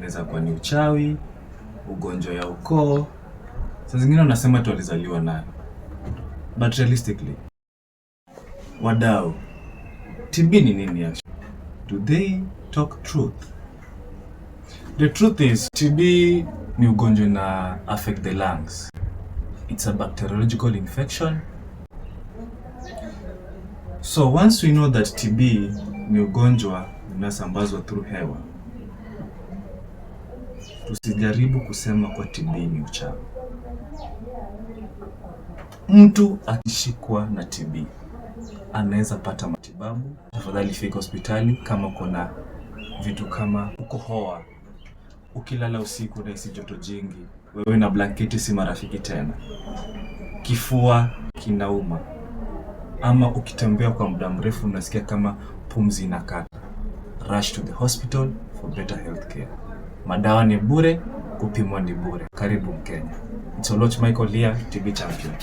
inaweza kuwa ni uchawi, ugonjwa ya ukoo. Saa zingine wanasema tu walizaliwa nayo. But realistically, wadau, TB ni nini actually? Do they talk truth? The truth is, TB ni ugonjwa na affect the lungs. It's a bacteriological infection. So once we know that TB ni ugonjwa unasambazwa through hewa, tusijaribu kusema kwa TB ni uchawi. Mtu akishikwa na TB anaweza pata matibabu. Tafadhali fika hospitali kama kuna vitu kama kukohoa, ukilala usiku unahisi joto jingi, wewe na blanketi si marafiki tena, kifua kinauma, ama ukitembea kwa muda mrefu unasikia kama pumzi inakata, rush to the hospital for better health care. Madawa ni bure, kupimwa ni bure. Karibu Mkenya. It's Oloch Michael here, TB champion.